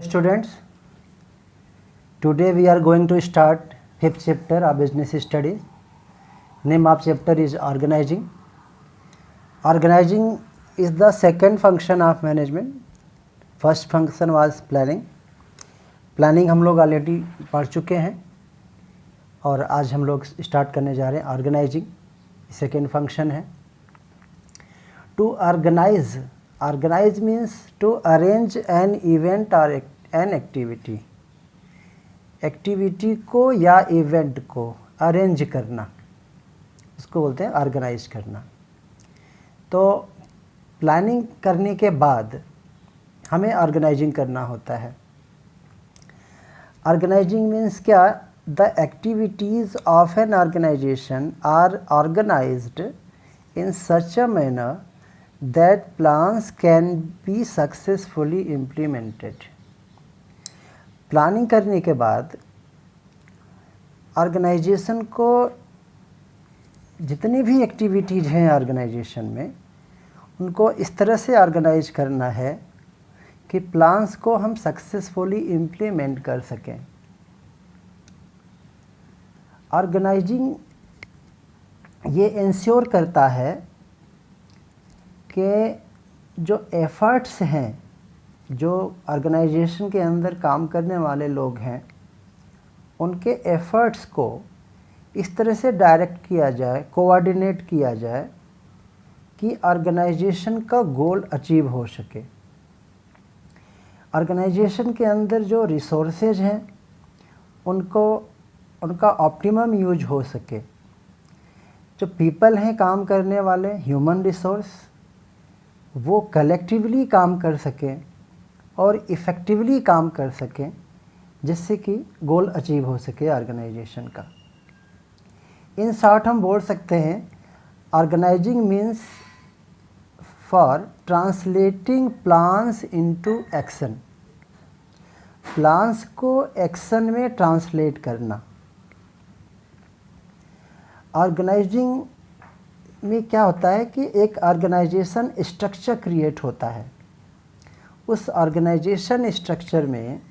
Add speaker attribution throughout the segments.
Speaker 1: Students, today we are going to start 5th chapter of business studies. Name of chapter is organizing. Organizing is the second function of management. First function was planning. Planning हम लोग already पढ़ चुके हैं और आज हम लोग start करने जा रहे हैं ऑर्गेनाइजिंग. सेकेंड फंक्शन है. To organise. Organise means to arrange an event और एन एक्टिविटी. एक्टिविटी को या इवेंट को अरेंज करना, उसको बोलते हैं ऑर्गेनाइज करना. तो प्लानिंग करने के बाद हमें ऑर्गेनाइजिंग करना होता है. ऑर्गेनाइजिंग मीन्स क्या? The activities of an organisation are organised in such a manner that plans can be successfully implemented. Planning करने के बाद ऑर्गेनाइजेशन को जितनी भी एक्टिविटीज़ हैं ऑर्गेनाइजेशन में, उनको इस तरह से ऑर्गेनाइज करना है कि प्लान्स को हम सक्सेसफुली इम्प्लीमेंट कर सकें. ऑर्गेनाइजिंग ये इंश्योर करता है कि जो एफ़र्ट्स हैं, जो ऑर्गेनाइजेशन के अंदर काम करने वाले लोग हैं, उनके एफ़र्ट्स को इस तरह से डायरेक्ट किया जाए, कोऑर्डिनेट किया जाए कि ऑर्गेनाइजेशन का गोल अचीव हो सके. ऑर्गेनाइजेशन के अंदर जो रिसोर्सेज हैं उनका ऑप्टिमम यूज हो सके. जो पीपल हैं काम करने वाले, ह्यूमन रिसोर्स, वो कलेक्टिवली काम कर सकें और इफ़ेक्टिवली काम कर सकें, जिससे कि गोल अचीव हो सके ऑर्गेनाइजेशन का. इन शॉर्ट हम बोल सकते हैं organising means for translating plans into action. Plans को एक्शन में ट्रांसलेट करना. ऑर्गेनाइजिंग में क्या होता है कि एक ऑर्गेनाइजेशन स्ट्रक्चर क्रिएट होता है. उस ऑर्गेनाइजेशन स्ट्रक्चर में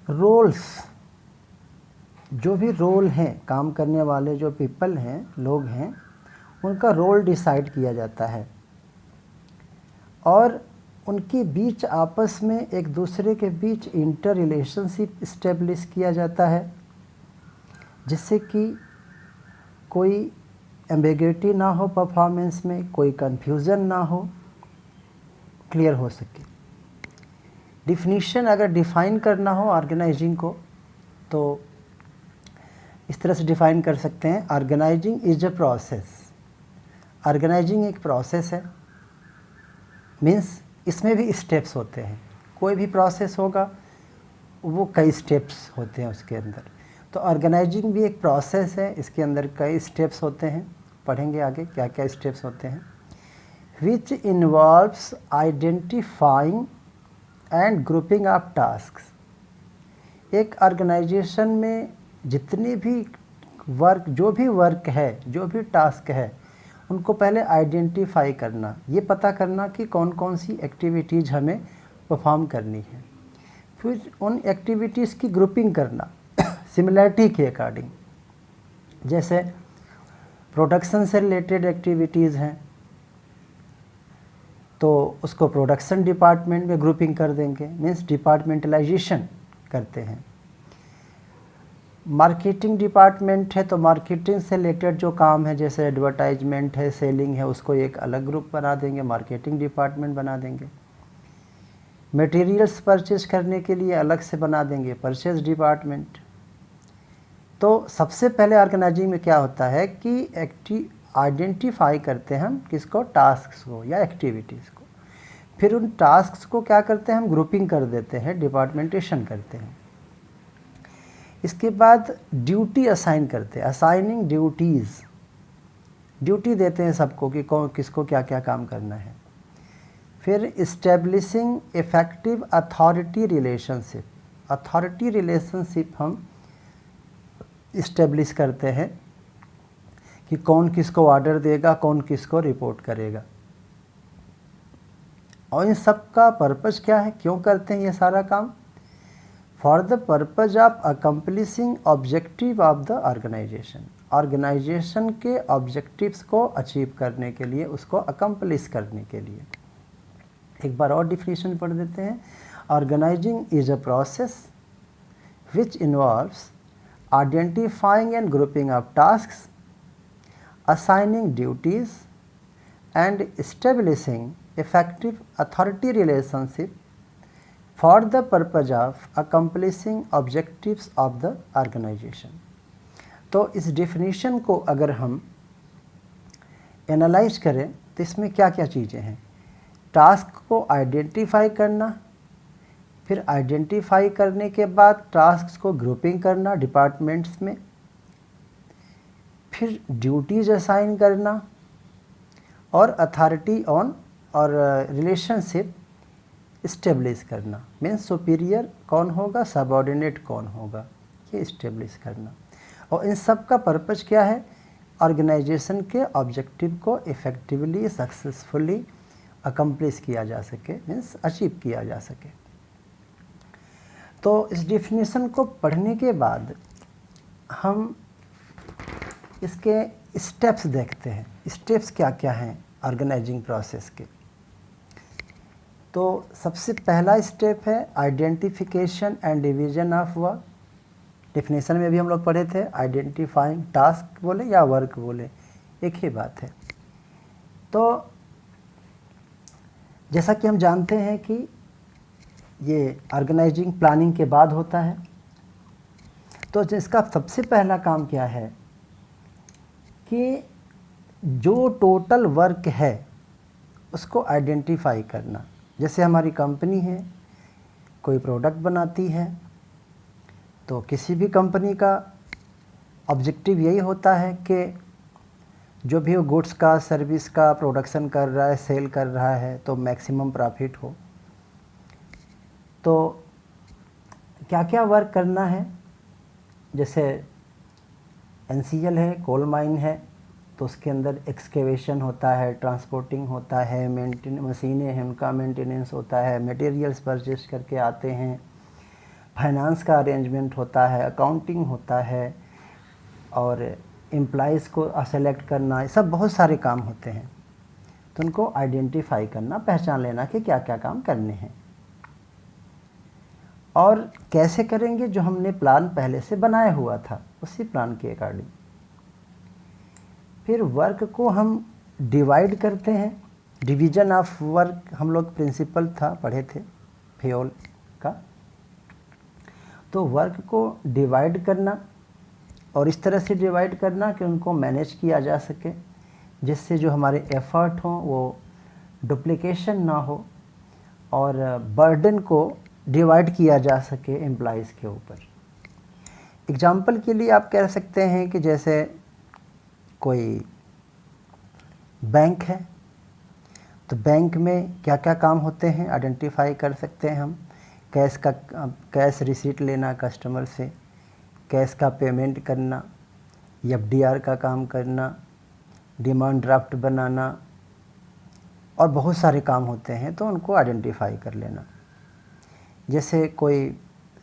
Speaker 1: रोल्स, जो भी रोल हैं, काम करने वाले जो पीपल हैं, लोग हैं, उनका रोल डिसाइड किया जाता है और उनके बीच आपस में एक दूसरे के बीच इंटर रिलेशनशिप इस्टेब्लिश किया जाता है, जिससे कि कोई एम्बिग्युइटी ना हो परफॉर्मेंस में, कोई कन्फ्यूज़न ना हो, क्लियर हो सके. डिफिनीशन अगर डिफ़ाइन करना हो ऑर्गेनाइजिंग को तो इस तरह से डिफ़ाइन कर सकते हैं. Organising is a process. Organising एक प्रोसेस है. मीन्स इसमें भी स्टेप्स होते हैं. कोई भी प्रोसेस होगा वो कई स्टेप्स होते हैं उसके अंदर. तो ऑर्गेनाइजिंग भी एक प्रोसेस है, इसके अंदर कई स्टेप्स होते हैं. पढ़ेंगे आगे क्या क्या स्टेप्स होते हैं. Which involves identifying and grouping of tasks. एक ऑर्गेनाइजेशन में जितनी भी वर्क, जो भी वर्क है, जो भी टास्क है, उनको पहले आइडेंटिफाई करना, ये पता करना कि कौन कौन सी एक्टिविटीज़ हमें परफॉर्म करनी है. फिर उन एक्टिविटीज़ की ग्रुपिंग करना सिमिलरिटी के अकॉर्डिंग. जैसे प्रोडक्शन से रिलेटेड एक्टिविटीज़ हैं तो उसको प्रोडक्शन डिपार्टमेंट में ग्रुपिंग कर देंगे, मीन्स डिपार्टमेंटलाइजेशन करते हैं. मार्केटिंग डिपार्टमेंट है तो मार्केटिंग से रिलेटेड जो काम है, जैसे एडवर्टाइजमेंट है, सेलिंग है, उसको एक अलग ग्रुप बना देंगे, मार्केटिंग डिपार्टमेंट बना देंगे. मटेरियल्स परचेज करने के लिए अलग से बना देंगे, परचेज डिपार्टमेंट. तो सबसे पहले ऑर्गेनाइजिंग में क्या होता है कि आइडेंटिफाई करते हैं हम किसको, टास्क्स को या एक्टिविटीज़ को. फिर उन टास्क्स को क्या करते हैं, हम ग्रुपिंग कर देते हैं, डिपार्टमेंटेशन करते हैं. इसके बाद ड्यूटी असाइन करते हैं, असाइनिंग ड्यूटीज़. ड्यूटी देते हैं सबको कि कौन किसको क्या क्या काम करना है. फिर establishing effective authority relationship. Authority relationship हम इस्टेब्लिश करते हैं कि कौन किसको ऑर्डर देगा, कौन किसको रिपोर्ट करेगा. और इन सब का पर्पज़ क्या है, क्यों करते हैं ये सारा काम? For the purpose of accomplishing objective of the organisation, organisation के ऑब्जेक्टिव्स को अचीव करने के लिए, उसको अकम्प्लिश करने के लिए। एक बार और डिफिनीशन पढ़ देते हैं। Organising is a process which involves identifying and grouping of tasks, assigning duties, and establishing effective authority relationship for the purpose of accomplishing objectives of the organization। तो इस definition को अगर हम एनालाइज करें तो इसमें क्या क्या चीज़ें हैं? टास्क को आइडेंटिफाई करना, फिर आइडेंटिफाई करने के बाद टास्क को ग्रुपिंग करना डिपार्टमेंट्स में, फिर ड्यूटीज असाइन करना और अथॉरिटी ऑन और रिलेशनशिप इस्टेब्लिश करना। मीन्स सुपीरियर कौन होगा, सबऑर्डिनेट कौन होगा, ये इस्टेब्लिश करना। और इन सब का पर्पज़ क्या है? ऑर्गेनाइजेशन के ऑब्जेक्टिव को इफ़ेक्टिवली सक्सेसफुली अकम्प्लिश किया जा सके, मीन्स अचीव किया जा सके। तो इस डेफिनेशन को पढ़ने के बाद हम इसके स्टेप्स देखते हैं। स्टेप्स क्या क्या हैं ऑर्गेनाइजिंग प्रोसेस के? तो सबसे पहला स्टेप है identification and division of work. Definition में भी हम लोग पढ़े थे, आइडेंटिफाइंग टास्क बोले या वर्क बोले, एक ही बात है। तो जैसा कि हम जानते हैं कि ये ऑर्गेनाइजिंग प्लानिंग के बाद होता है, तो इसका सबसे पहला काम क्या है कि जो टोटल वर्क है उसको आइडेंटिफाई करना। जैसे हमारी कंपनी है, कोई प्रोडक्ट बनाती है, तो किसी भी कंपनी का ऑब्जेक्टिव यही होता है कि जो भी वो गुड्स का, सर्विस का प्रोडक्शन कर रहा है, सेल कर रहा है, तो मैक्सिमम प्रॉफिट हो। तो क्या क्या वर्क करना है? जैसे NCL है, कोल माइन है, तो उसके अंदर एक्सकेवेशन होता है, ट्रांसपोर्टिंग होता है, मशीनें हैं उनका मेंटेनेंस होता है, मटेरियल्स परचेस करके आते हैं, फाइनेंस का अरेंजमेंट होता है, अकाउंटिंग होता है, और एम्प्लॉइज़ को सेलेक्ट करना, ये सब बहुत सारे काम होते हैं। तो उनको आइडेंटिफाई करना, पहचान लेना कि क्या क्या काम करने हैं और कैसे करेंगे। जो हमने प्लान पहले से बनाया हुआ था उसी प्लान के अकॉर्डिंग। फिर वर्क को हम डिवाइड करते हैं। डिवीज़न ऑफ वर्क हम लोग प्रिंसिपल था, पढ़े थे फेयोल का। तो वर्क को डिवाइड करना और इस तरह से डिवाइड करना कि उनको मैनेज किया जा सके, जिससे जो हमारे एफ़र्ट हों वो डुप्लिकेशन ना हो और बर्डन को डिवाइड किया जा सके एम्प्लॉइज़ के ऊपर। एग्जाम्पल के लिए आप कह सकते हैं कि जैसे कोई बैंक है, तो बैंक में क्या क्या काम होते हैं आइडेंटिफाई कर सकते हैं हम। कैश रिसीट लेना कस्टमर से, कैश का पेमेंट करना, FDR का काम करना, डिमांड ड्राफ्ट बनाना, और बहुत सारे काम होते हैं, तो उनको आइडेंटिफाई कर लेना। जैसे कोई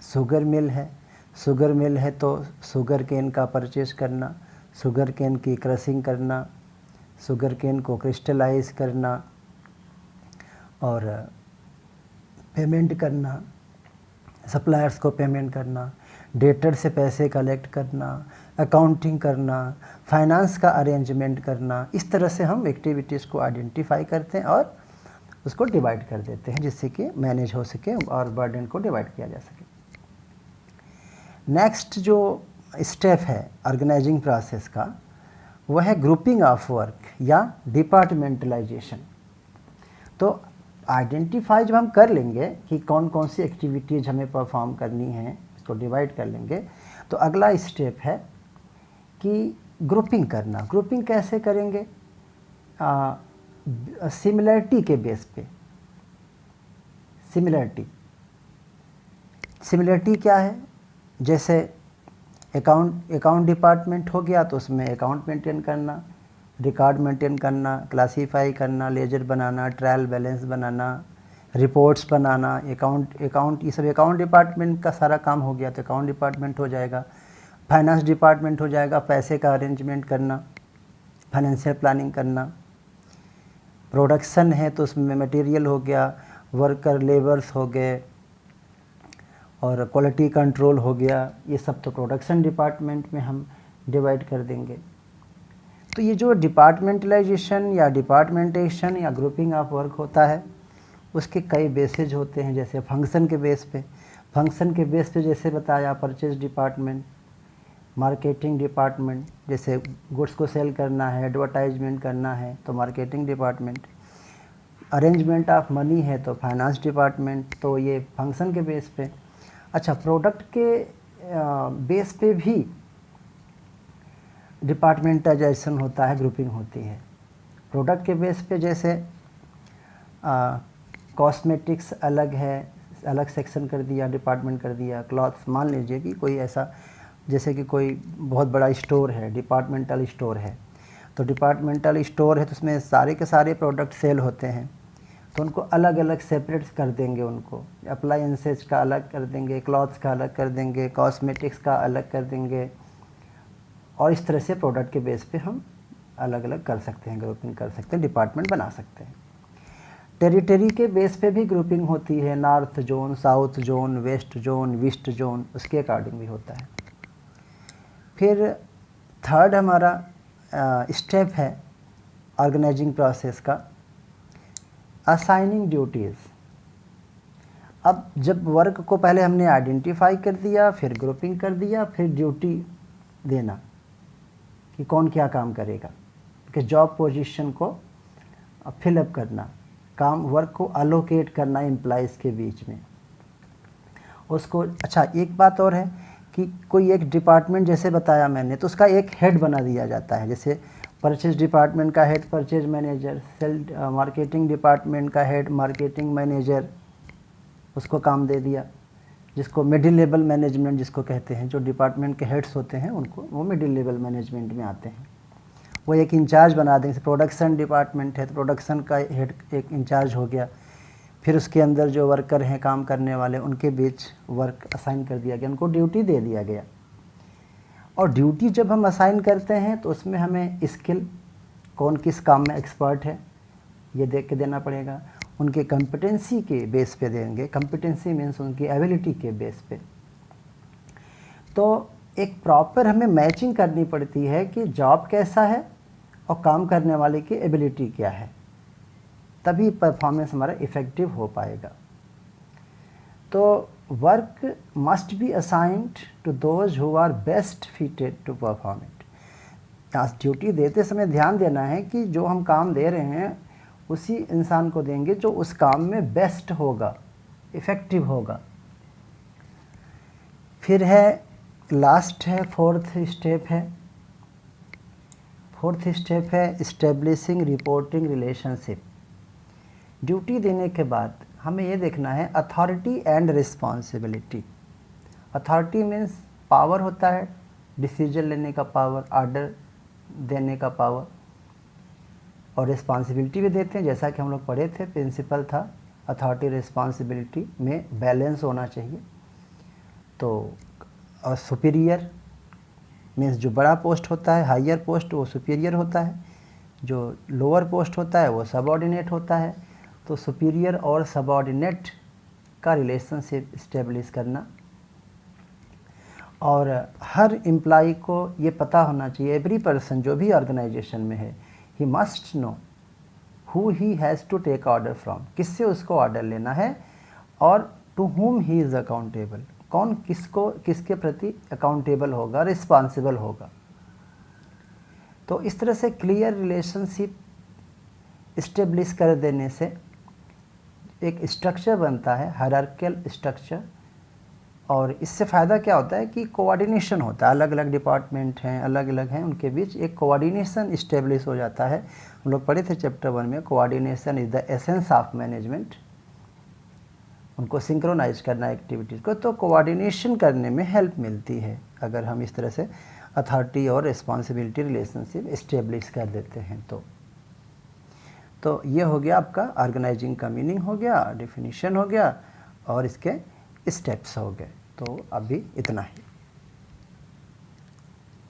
Speaker 1: शुगर मिल है तो शुगर केन का परचेस करना, शुगर केन की क्रशिंग करना, शुगर केन को क्रिस्टलाइज करना और पेमेंट करना, सप्लायर्स को पेमेंट करना, डेटर से पैसे कलेक्ट करना, अकाउंटिंग करना, फाइनेंस का अरेंजमेंट करना। इस तरह से हम एक्टिविटीज़ को आइडेंटिफाई करते हैं और उसको डिवाइड कर देते हैं, जिससे कि मैनेज हो सके और बर्डन को डिवाइड किया जा सके। नेक्स्ट जो स्टेप है ऑर्गेनाइजिंग प्रोसेस का, वह है ग्रुपिंग ऑफ वर्क या डिपार्टमेंटलाइजेशन। तो आइडेंटिफाई जब हम कर लेंगे कि कौन कौन सी एक्टिविटीज़ हमें परफॉर्म करनी है, इसको डिवाइड कर लेंगे, तो अगला स्टेप है कि ग्रुपिंग करना। ग्रुपिंग कैसे करेंगे? सिमिलरिटी के बेस पे। सिमिलरिटी क्या है? जैसे अकाउंट डिपार्टमेंट हो गया तो उसमें अकाउंट मेंटेन करना, रिकॉर्ड मेंटेन करना, क्लासीफाई करना, लेजर बनाना, ट्रायल बैलेंस बनाना, रिपोर्ट्स बनाना, अकाउंट ये सब अकाउंट डिपार्टमेंट का सारा काम हो गया, तो अकाउंट डिपार्टमेंट हो जाएगा। फाइनेंस डिपार्टमेंट हो जाएगा, पैसे का अरेंजमेंट करना, फाइनेंशियल प्लानिंग करना। प्रोडक्शन है तो उसमें मटेरियल हो गया, वर्कर लेबर्स हो गए, और क्वालिटी कंट्रोल हो गया, ये सब तो प्रोडक्शन डिपार्टमेंट में हम डिवाइड कर देंगे। तो ये जो डिपार्टमेंटलाइजेशन या डिपार्टमेंटेशन या ग्रुपिंग ऑफ वर्क होता है, उसके कई बेसेज होते हैं। जैसे फंक्शन के बेस पे जैसे बताया, परचेज डिपार्टमेंट, मार्केटिंग डिपार्टमेंट, जैसे गुड्स को सेल करना है, एडवर्टाइजमेंट करना है तो marketing department, arrangement of money है तो फाइनेंस डिपार्टमेंट। तो ये फंक्शन के बेस पे। अच्छा, प्रोडक्ट के बेस पे भी डिपार्टमेंटाइजेशन होता है, ग्रुपिंग होती है। प्रोडक्ट के बेस पे जैसे कॉस्मेटिक्स अलग है, अलग सेक्शन कर दिया, डिपार्टमेंट कर दिया। क्लॉथ्स, मान लीजिए कि कोई ऐसा, जैसे कि कोई बहुत बड़ा स्टोर है, डिपार्टमेंटल स्टोर है, तो डिपार्टमेंटल स्टोर है तो उसमें सारे के सारे प्रोडक्ट सेल होते हैं, तो उनको अलग अलग सेपरेट कर देंगे। उनको अप्लायंसेज का अलग कर देंगे, क्लॉथ्स का अलग कर देंगे, कॉस्मेटिक्स का अलग कर देंगे, और इस तरह से प्रोडक्ट के बेस पे हम अलग अलग कर सकते हैं, ग्रुपिंग कर सकते हैं, डिपार्टमेंट बना सकते हैं। टेरिटरी के बेस पे भी ग्रुपिंग होती है, north zone, south zone, west zone, east zone, उसके अकॉर्डिंग भी होता है। फिर थर्ड हमारा स्टेप है ऑर्गेनाइजिंग प्रोसेस का, असाइनिंग ड्यूटीज़। अब जब वर्क को पहले हमने आइडेंटिफाई कर दिया, फिर ग्रुपिंग कर दिया, फिर ड्यूटी देना कि कौन क्या काम करेगा, कि जॉब पोजीशन को फिलअप करना, काम वर्क को अलोकेट करना एम्प्लॉइज़ के बीच में उसको। अच्छा, एक बात और है कि कोई एक डिपार्टमेंट, जैसे बताया मैंने, तो उसका एक हेड बना दिया जाता है। जैसे परचेज डिपार्टमेंट का head purchase manager, marketing department का हेड मार्केटिंग मैनेजर, उसको काम दे दिया। जिसको मिडिल लेवल मैनेजमेंट जिसको कहते हैं, जो डिपार्टमेंट के हेड्स होते हैं उनको, वो मिडिल लेवल मैनेजमेंट में आते हैं, वो एक इंचार्ज बना देंगे। प्रोडक्शन डिपार्टमेंट है तो प्रोडक्शन का हेड एक इंचार्ज हो गया। फिर उसके अंदर जो वर्कर हैं, काम करने वाले, उनके बीच वर्क असाइन कर दिया गया, उनको ड्यूटी दे दिया गया। और ड्यूटी जब हम असाइन करते हैं तो उसमें हमें स्किल, कौन किस काम में एक्सपर्ट है, ये देख के देना पड़ेगा। उनके कॉम्पिटेंसी के बेस पे देंगे, कॉम्पिटेंसी मीन्स उनकी एबिलिटी के बेस पे। तो एक प्रॉपर हमें मैचिंग करनी पड़ती है कि जॉब कैसा है और काम करने वाले की एबिलिटी क्या है, तभी परफॉर्मेंस हमारा इफ़ेक्टिव हो पाएगा। तो work must be assigned to those who are best fitted to perform it. यहाँ ड्यूटी देते समय ध्यान देना है कि जो हम काम दे रहे हैं उसी इंसान को देंगे जो उस काम में बेस्ट होगा, इफ़ेक्टिव होगा। फिर है लास्ट है, फोर्थ स्टेप है इस्टेब्लिशिंग रिपोर्टिंग रिलेशनशिप। ड्यूटी देने के बाद हमें ये देखना है authority and responsibility. Authority means power होता है, डिसीजन लेने का पावर, ऑर्डर देने का पावर, और रिस्पॉन्सिबिलिटी भी देते हैं। जैसा कि हम लोग पढ़े थे, प्रिंसिपल था अथॉरिटी रिस्पॉन्सिबिलिटी में बैलेंस होना चाहिए। तो और सुपीरियर मीन्स जो बड़ा पोस्ट होता है, हायर पोस्ट, वो सुपीरियर होता है, जो लोअर पोस्ट होता है वो सबऑर्डिनेट होता है। तो सुपीरियर और सबऑर्डिनेट का रिलेशनशिप इस्टेब्लिश करना, और हर एम्प्लॉय को ये पता होना चाहिए, एवरी पर्सन जो भी ऑर्गेनाइजेशन में है, he must know who he has to take order from, किससे उसको ऑर्डर लेना है, और to whom he is accountable, कौन किसके प्रति अकाउंटेबल होगा, रिस्पॉन्सिबल होगा। तो इस तरह से क्लियर रिलेशनशिप इस्टेब्लिश कर देने से एक स्ट्रक्चर बनता है, हायरार्किकल स्ट्रक्चर। और इससे फ़ायदा क्या होता है कि कोऑर्डिनेशन होता है, अलग अलग डिपार्टमेंट हैं, अलग अलग हैं, उनके बीच एक कोऑर्डिनेशन इस्टेब्लिश हो जाता है। हम लोग पढ़े थे चैप्टर 1 में, coordination is the essence of management. उनको सिंक्रोनाइज करना एक्टिविटीज़ को, तो कोऑर्डिनेशन करने में हेल्प मिलती है अगर हम इस तरह से अथॉरिटी और रिस्पॉन्सिबिलिटी रिलेशनशिप इस्टेब्लिश कर देते हैं। तो ये हो गया आपका ऑर्गेनाइजिंग का मीनिंग हो गया, डेफिनेशन हो गया और इसके स्टेप्स हो गए। तो अभी इतना ही।